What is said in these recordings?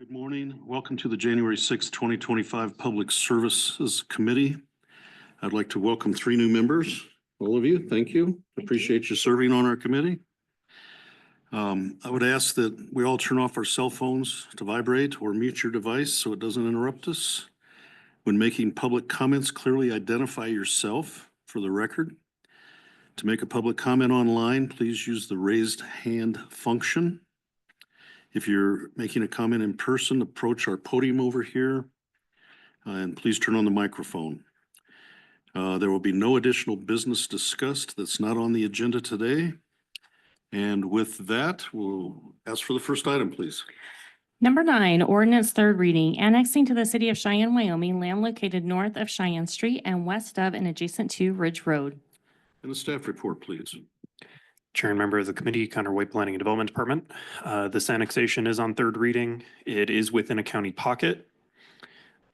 Good morning. Welcome to the January 6th, 2025 Public Services Committee. I'd like to welcome three new members. All of you, thank you. Appreciate you serving on our committee. I would ask that we all turn off our cell phones to vibrate or mute your device so it doesn't interrupt us. When making public comments, clearly identify yourself for the record. To make a public comment online, please use the raised hand function. If you're making a comment in person, approach our podium over here and please turn on the microphone. There will be no additional business discussed that's not on the agenda today. And with that, we'll ask for the first item, please. Number 9, ordinance third reading, annexing to the city of Cheyenne, Wyoming, land located north of Cheyenne Street and west of and adjacent to Ridge Road. And the staff report, please. Chair and member of the committee, Connor White, Planning and Development Department. This annexation is on third reading. It is within a county pocket.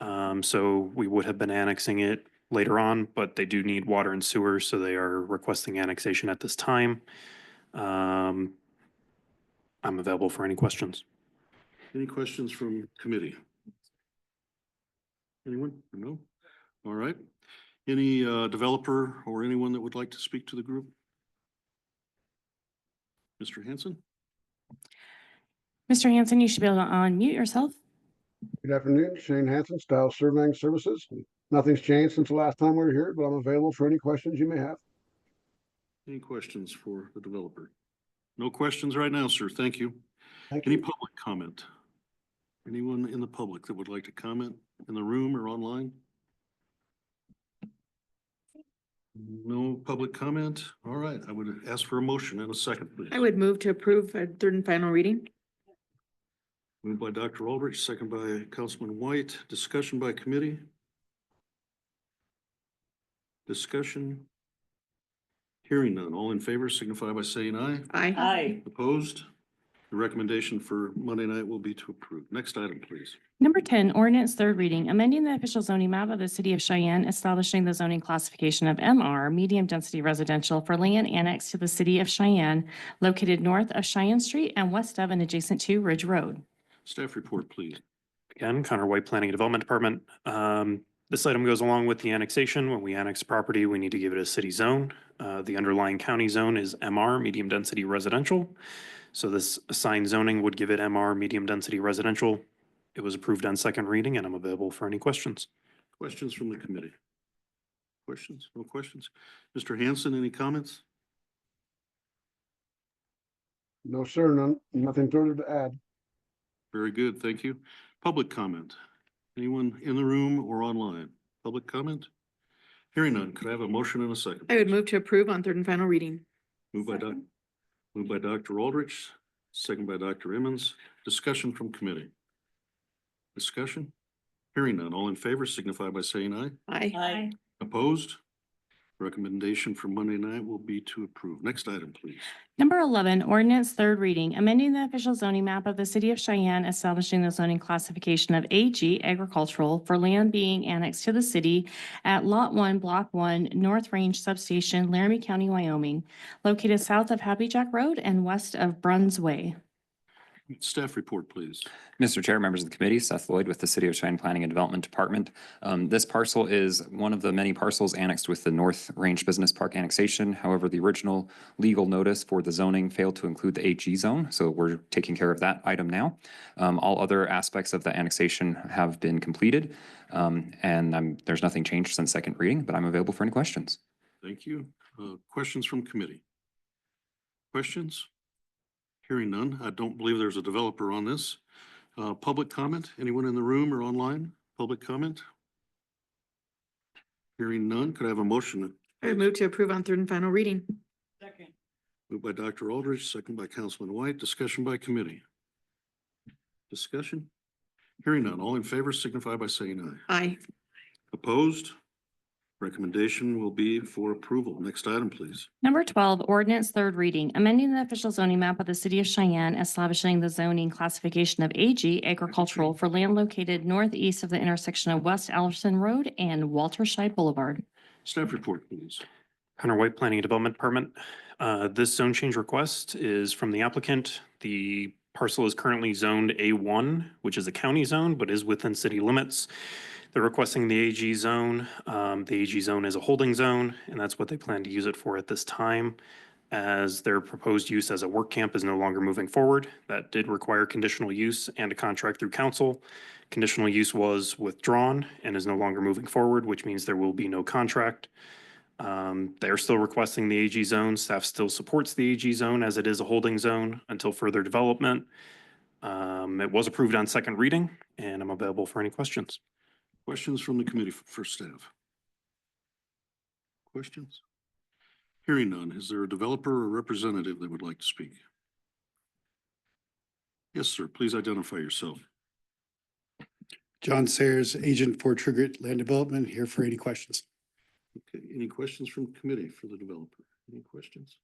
So we would have been annexing it later on, but they do need water and sewer, so they are requesting annexation at this time. I'm available for any questions. Any questions from committee? Anyone? No? All right. Any developer or anyone that would like to speak to the group? Mr. Hanson? Mr. Hanson, you should be able to unmute yourself. Good afternoon, Shane Hanson, Style Surveying Services. Nothing's changed since the last time we were here, but I'm available for any questions you may have. Any questions for the developer? No questions right now, sir. Thank you. Thank Any you. public comment? Anyone in the public that would like to comment in the room or online? No public comment? All right, I would ask for a motion in a second, please. I would move to approve a third and final reading. Moved by Dr. Aldrich, second by Councilman White. Discussion by committee? Discussion? Hearing none. All in favor signify by saying aye. Aye. Opposed? The recommendation for Monday night will be to approve. Next item, please. Number 10, ordinance third reading, amending the official zoning map of the city of Cheyenne, establishing the zoning classification of MR, medium density residential for land annexed to the city of Cheyenne, located north of Cheyenne Street and west of and adjacent to Ridge Road. Staff report, please. Again, Connor White, Planning and Development Department. This item goes along with the annexation. When we annex property, we need to give it a city zone. The underlying county zone is MR, medium density residential. So this assigned zoning would give it MR, medium density residential. It was approved on second reading and I'm available for any questions. Questions from the committee? Questions? No questions? Mr. Hanson, any comments? No, sir, nothing further to add. Very good, thank you. Public comment? Anyone in the room or online? Public comment? Hearing none, could I have a motion in a second? I would move to approve on third and final reading. Moved by Dr. Aldrich, second by Dr. Emmons. Discussion from committee. Discussion? Hearing none. All in favor signify by saying aye. Aye. Opposed? Recommendation for Monday night will be to approve. Next item, please. Number 11, ordinance third reading, amending the official zoning map of the city of Cheyenne, establishing the zoning classification of AG agricultural for land being annexed to the city at Lot 1, Block 1, North Range Substation, Laramie County, Wyoming, located south of Happy Jack Road and west of Bruns Way. Staff report, please. Mr. Chair, members of the committee, Seth Lloyd with the City of Cheyenne Planning and Development Department. This parcel is one of the many parcels annexed with the North Range Business Park annexation. However, the original legal notice for the zoning failed to include the AG zone, so we're taking care of that item now. All other aspects of the annexation have been completed, and there's nothing changed since second reading, but I'm available for any questions. Thank you. Questions from committee? Questions? Hearing none. I don't believe there's a developer on this. Public comment? Anyone in the room or online? Public comment? Hearing none. Could I have a motion? I would move to approve on third and final reading. Second. Moved by Dr. Aldrich, second by Councilman White. Discussion by committee. Discussion? Hearing none. All in favor signify by saying aye. Aye. Opposed? Recommendation will be for approval. Next item, please. Number 12, ordinance third reading, amending the official zoning map of the city of Cheyenne, establishing the zoning classification of AG agricultural for land located northeast of the intersection of West Allerson Road and Walter Scheid Boulevard. Staff report, please. Connor White, Planning and Development Department. This zone change request is from the applicant. The parcel is currently zoned A1, which is a county zone, but is within city limits. They're requesting the AG zone. The AG zone is a holding zone, and that's what they plan to use it for at this time, as their proposed use as a work camp is no longer moving forward. That did require conditional use and a contract through council. Conditional use was withdrawn and is no longer moving forward, which means there will be no contract. They're still requesting the AG zone. Staff still supports the AG zone as it is a holding zone until further development. It was approved on second reading, and I'm available for any questions. Questions from the committee for staff? Questions? Hearing none, is there a developer or representative that would like to speak? Yes, sir. Please identify yourself. John Sayers, agent for Trigger Land Development, here for any questions. Okay, any questions from committee for the developer? Any questions?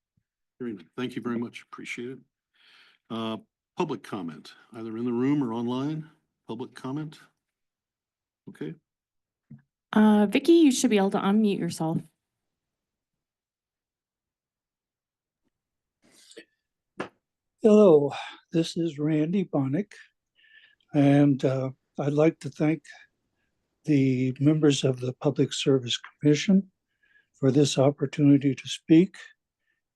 Hearing none. Thank you very much. Appreciate it. Public comment, either in the room or online. Public comment? Okay, Vicky, you should be able to unmute yourself. Hello, this is Randy Bonnick, and I'd like to thank the members of the Public Service Commission for this opportunity to speak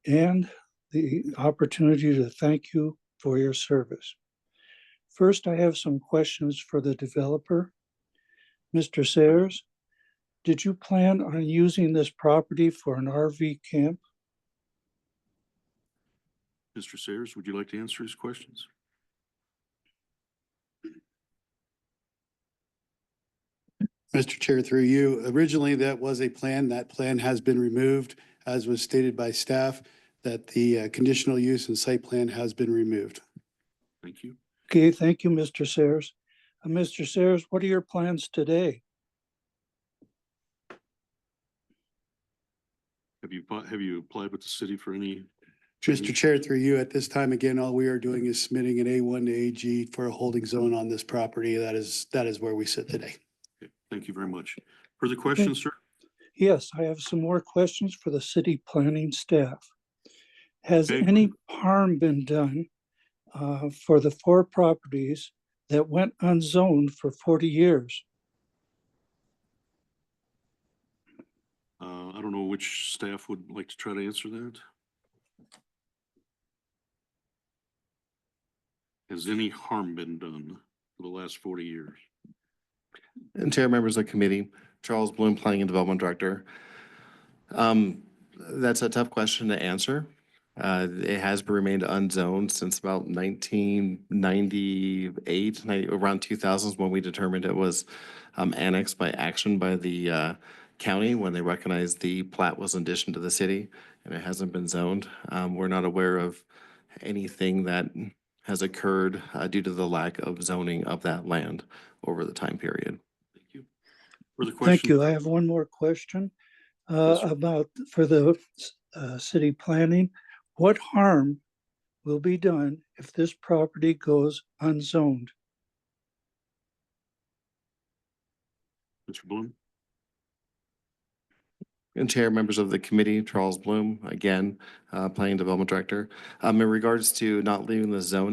and the opportunity to thank you for your service. First, I have some questions for the developer. Mr. Sayers, did you plan on using this property for an RV camp? Mr. Sayers, would you like to answer his questions? Mr. Chair, through you, originally that was a plan. That plan has been removed, as was stated by staff, that the conditional use and site plan has been removed. Thank you. Okay, thank you, Mr. Sayers. Mr. Sayers, what are your plans today? Have you applied with the city for any? Mr. Chair, through you, at this time, again, all we are doing is submitting an A1 to AG for a holding zone on this property. That is where we sit today. Okay, thank you very much. Further questions, sir? Yes, I have some more questions for the city planning staff. Has Okay. any harm been done for the 4 properties that went unzoned for 40 years? I don't know which staff would like to try to answer that. Has any harm been done for the last 40 years? And Chair, members of the committee, Charles Bloom, Planning and Development Director. That's a tough question to answer. It has remained unzoned since about 1998, around 2000s, when we determined it was annexed by action by the county when they recognized the plat was in addition to the city, and it hasn't been zoned. We're not aware of anything that has occurred due to the lack of zoning of that land over the time period. Thank you. Further Thank questions? you. I have one more question Yes, sir. about for the city planning. What harm will be done if this property goes unzoned? Mr. Bloom? And Chair, members of the committee, Charles Bloom, again, Planning and Development Director. In regards to not leaving the zone,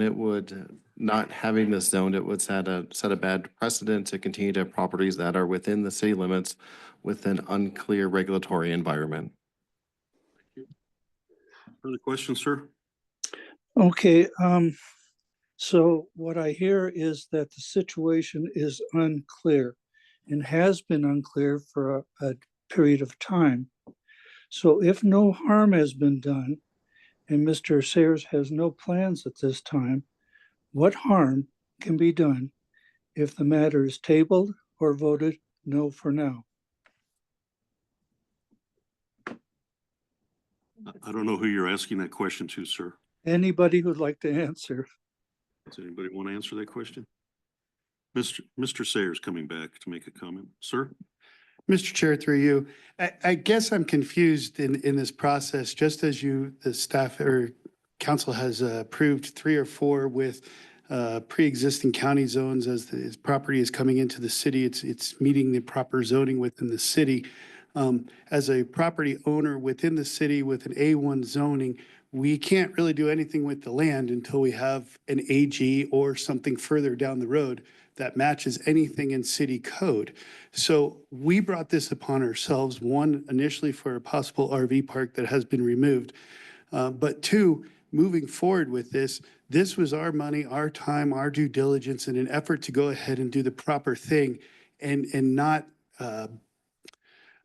not having this zone, it would set a bad precedent to continue to have properties that are within the city limits with an unclear regulatory environment. Further questions, sir? Okay, so what I hear is that the situation is unclear and has been unclear for a period of time. So if no harm has been done and Mr. Sayers has no plans at this time, what harm can be done if the matter is tabled or voted no for now? I don't know who you're asking that question to, sir. Anybody who'd like to answer? Does anybody want to answer that question? Mr. Sayers coming back to make a comment. Sir? Mr. Chair, through you, I guess I'm confused in this process, just as the staff or council has approved 3 or 4 with pre-existing county zones as the property is coming into the city, it's meeting the proper zoning within the city. As a property owner within the city with an A1 zoning, we can't really do anything with the land until we have an AG or something further down the road that matches anything in city code. So we brought this upon ourselves, one, initially for a possible RV park that has been removed. But two, moving forward with this, this was our money, our time, our due diligence in an effort to go ahead and do the proper thing and not, I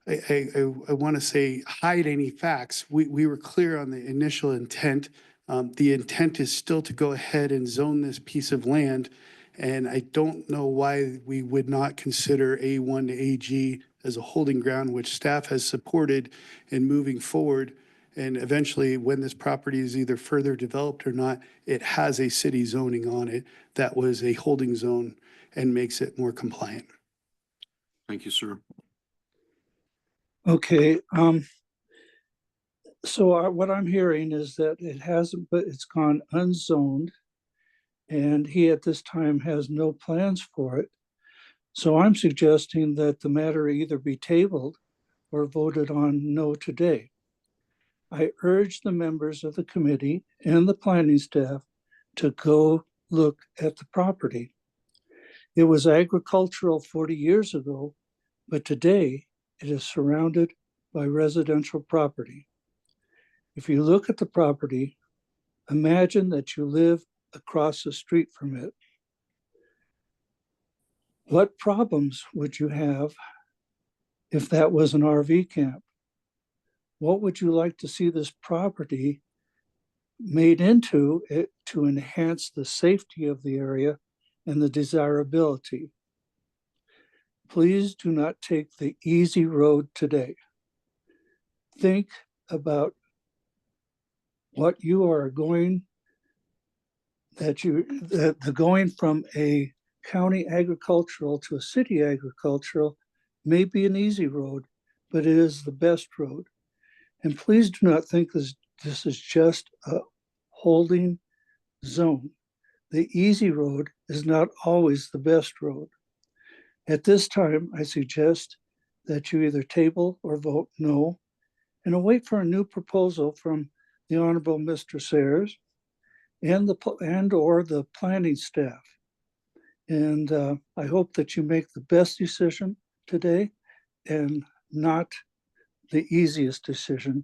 want to say, hide any facts. We were clear on the initial intent. The intent is still to go ahead and zone this piece of land. And I don't know why we would not consider A1 to AG as a holding ground, which staff has supported in moving forward. And eventually, when this property is either further developed or not, it has a city zoning on it that was a holding zone and makes it more compliant. Thank you, sir. Okay, so what I'm hearing is that it hasn't, but it's gone unzoned. And he at this time has no plans for it. So I'm suggesting that the matter either be tabled or voted on no today. I urge the members of the committee and the planning staff to go look at the property. It was agricultural 40 years ago, but today it is surrounded by residential property. If you look at the property, imagine that you live across the street from it. What problems would you have if that was an RV camp? What would you like to see this property made into it to enhance the safety of the area and the desirability? Please do not take the easy road today. Think about what you are going, the going from a county agricultural to a city agricultural may be an easy road, but it is the best road. And please do not think this is just a holding zone. The easy road is not always the best road. At this time, I suggest that you either table or vote no, and await for a new proposal from the Honorable Mr. Sayers and or the planning staff. And I hope that you make the best decision today and not the easiest decision.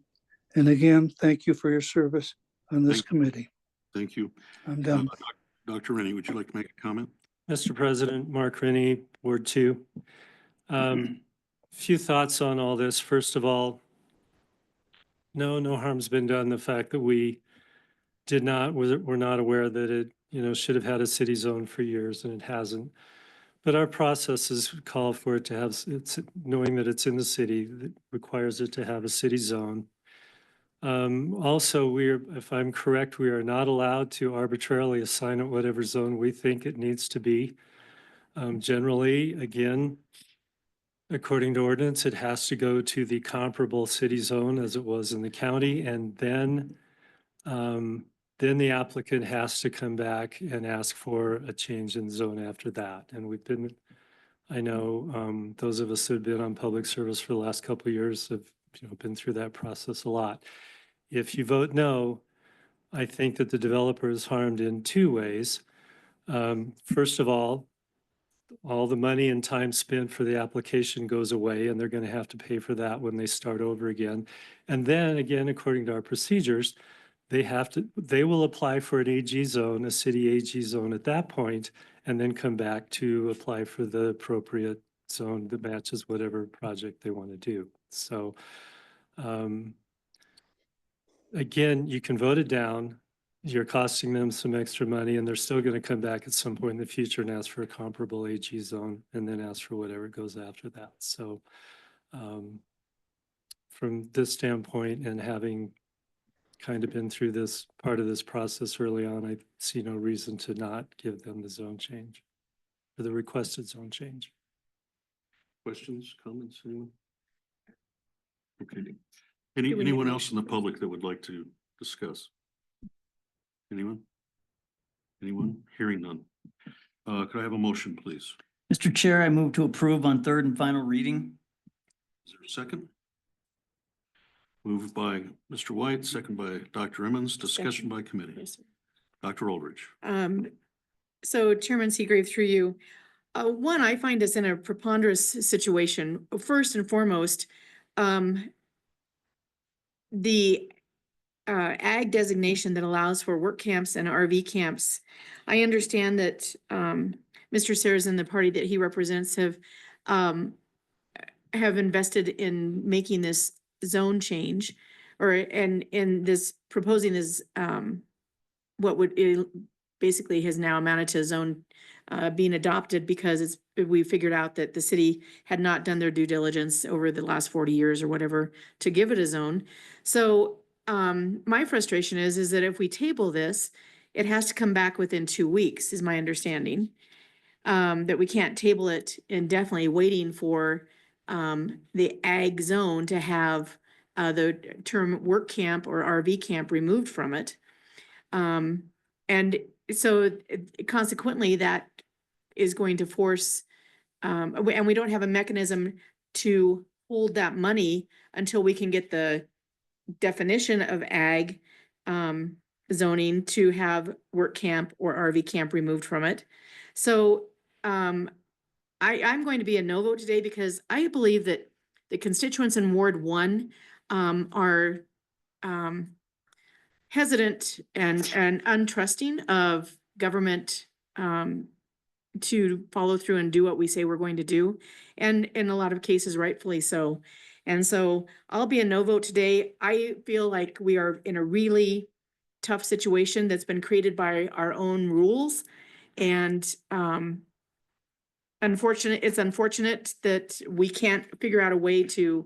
And again, thank you for your service on this committee. Thank you. I'm done. Dr. Rennie, would you like to make a comment? Mr. President, Mark Rennie, Ward 2. Few thoughts on all this. First of all, no harm's been done. The fact that we were not aware that it, should have had a city zone for years and it hasn't. But our processes call for it to have, knowing that it's in the city, that requires it to have a city zone. Also, if I'm correct, we are not allowed to arbitrarily assign it whatever zone we think it needs to be. Generally, again, according to ordinance, it has to go to the comparable city zone as it was in the county, and then the applicant has to come back and ask for a change in zone after that. And I know those of us who have been on public service for the last couple of years have been through that process a lot. If you vote no, I think that the developer is harmed in two ways. First of all the money and time spent for the application goes away, and they're going to have to pay for that when they start over again. And then again, according to our procedures, they will apply for an AG zone, a city AG zone at that point, and then come back to apply for the appropriate zone that matches whatever project they want to do. So again, you can vote it down. You're costing them some extra money, and they're still going to come back at some point in the future and ask for a comparable AG zone, and then ask for whatever goes after that. So from this standpoint, and having kind of been through this part of this process early on, I see no reason to not give them the zone change, or the requested zone change. Questions, comments, anyone? Okay. Do we need a Anyone else in the motion? public that would like to discuss? Anyone? Hearing none. Could I have a motion, please? Mr. Chair, I move to approve on third and final reading. Is there a second? Moved by Mr. White, second by Dr. Emmons, discussion Second. by committee. Yes, sir. Dr. Aldridge. So Chairman Seagrave, through you, one, I find us in a preponderous situation. First and foremost, the ag designation that allows for work camps and RV camps. I understand that Mr. Sayers and the party that he represents have invested in making this zone change, or and in this proposing this what would basically has now amounted to a zone being adopted because we figured out that the city had not done their due diligence over the last 40 years or whatever to give it a zone. So my frustration is that if we table this, it has to come back within 2 weeks, is my understanding. That we can't table it indefinitely, waiting for the ag zone to have the term work camp or RV camp removed from it. And so consequently, that is going to force, and we don't have a mechanism to hold that money until we can get the definition of ag zoning to have work camp or RV camp removed from it. So I'm going to be a no vote today because I believe that the constituents in Ward 1 are hesitant and untrusting of government to follow through and do what we say we're going to do, and in a lot of cases rightfully so. And so I'll be a no vote today. I feel like we are in a really tough situation that's been created by our own rules. And it's unfortunate that we can't figure out a way to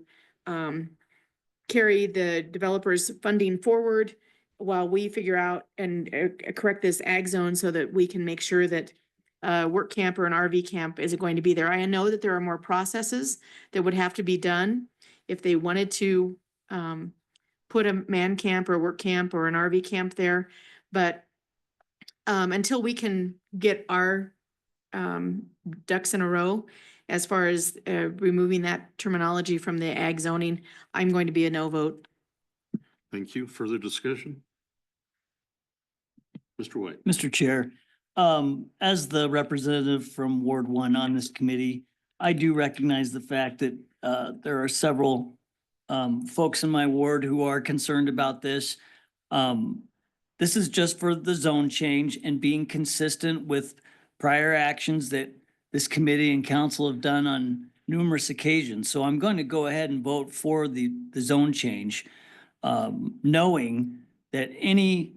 carry the developers' funding forward while we figure out and correct this ag zone so that we can make sure that work camp or an RV camp is going to be there. I know that there are more processes that would have to be done if they wanted to put a man camp or work camp or an RV camp there. But until we can get our ducks in a row as far as removing that terminology from the ag zoning, I'm going to be a no vote. Thank you. Further discussion? Mr. White. Mr. Chair, as the representative from Ward 1 on this committee, I do recognize the fact that there are several folks in my ward who are concerned about this. This is just for the zone change and being consistent with prior actions that this committee and council have done on numerous occasions. So I'm going to go ahead and vote for the zone change, knowing that any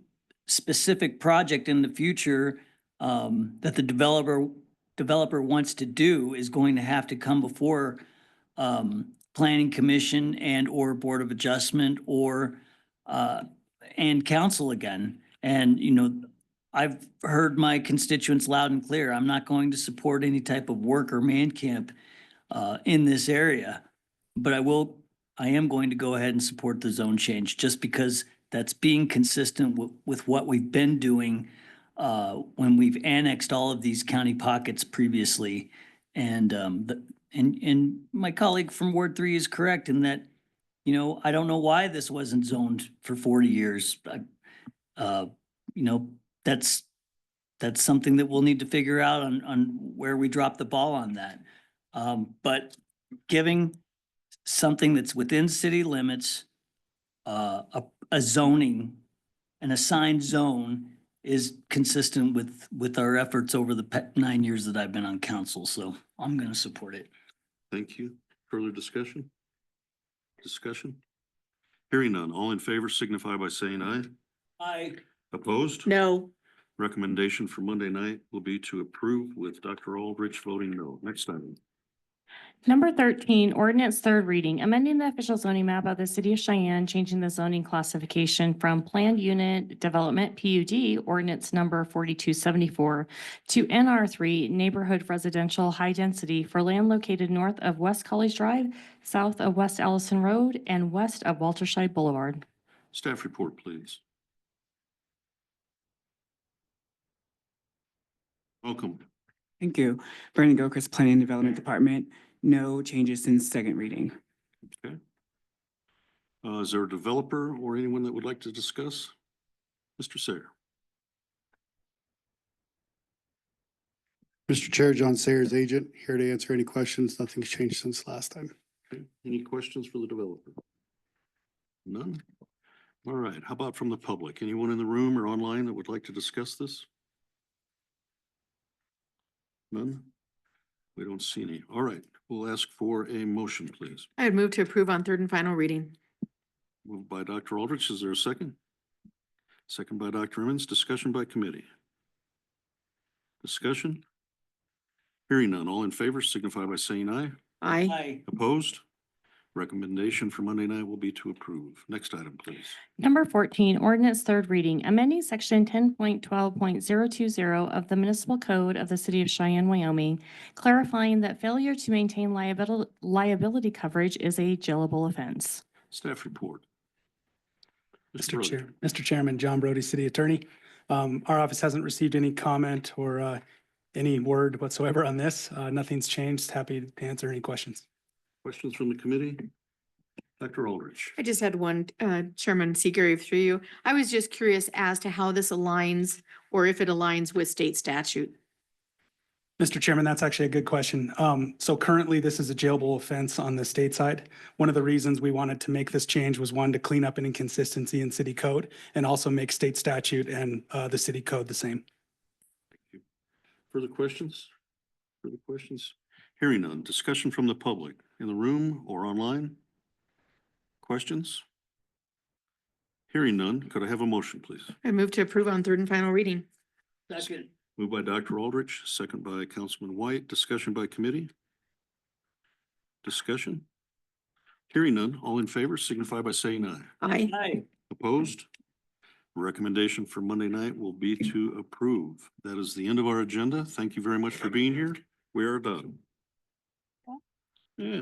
specific project in the future that the developer wants to do is going to have to come before planning commission and or board of adjustment or and council again. And I've heard my constituents loud and clear. I'm not going to support any type of work or man camp in this area, but I am going to go ahead and support the zone change just because that's being consistent with what we've been doing when we've annexed all of these county pockets previously. And and my colleague from Ward 3 is correct in that, I don't know why this wasn't zoned for 40 years. That's something that we'll need to figure out on where we drop the ball on that. But giving something that's within city limits, a zoning, an assigned zone is consistent with our efforts over the 9 years that I've been on council. So I'm going to support it. Thank you. Further discussion? Hearing none. All in favor signify by saying aye. Aye. Opposed? No. Recommendation for Monday night will be to approve with Dr. Aldrich voting no. Next item. Number 13, ordinance third reading, amending the official zoning map of the city of Cheyenne, changing the zoning classification from planned unit development PUD ordinance number 4274 to NR3 neighborhood residential high density for land located north of West College Drive, south of West Allison Road, and west of Walterscheid Boulevard. Staff report, please. Welcome. Thank you. Brandon Gilchrist, Planning and Development Department. No changes since second reading. Okay. Is there a developer or anyone that would like to discuss? Mr. Sayer. Mr. Chair, John Sayers, agent, here to answer any questions. Nothing's changed since last time. Okay, any questions for the developer? None? All right, how about from the public? Anyone in the room or online that would like to discuss this? None? We don't see any. All right, we'll ask for a motion, please. I would move to approve on third and final reading. Moved by Dr. Aldrich. Is there a second? Second by Dr. Emmons. Discussion by committee. Discussion? Hearing none. All in favor signify by saying aye. Aye. Aye. Opposed? Recommendation for Monday night will be to approve. Next item, please. Number 14, ordinance third reading, amending section 10.12.020 of the municipal code of the city of Cheyenne, Wyoming, clarifying that failure to maintain liability coverage is a jailable offense. Staff report. Mr. Chairman, John Brody, City Attorney. Our office hasn't received any comment or any word whatsoever on this. Nothing's changed. Happy to answer any questions. Questions from the committee? Dr. Aldrich. I just had one, Chairman Seagrave, through you. I was just curious as to how this aligns or if it aligns with state statute. Mr. Chairman, that's actually a good question. So currently, this is a jailable offense on the state side. One of the reasons we wanted to make this change was one, to clean up an inconsistency in city code and also make state statute and the city code the same. Thank you. Further questions? Further questions? Hearing none. Discussion from the public in the room or online? Questions? Hearing none. Could I have a motion, please? I move to approve on third and final reading. Second. Moved by Dr. Aldrich, second by Councilman White. Discussion by committee? Discussion? Hearing none. All in favor signify by saying aye. Aye. Aye. Opposed? Recommendation for Monday night will be to approve. That is the end of our agenda. Thank you very much for being here. We are done. Yeah.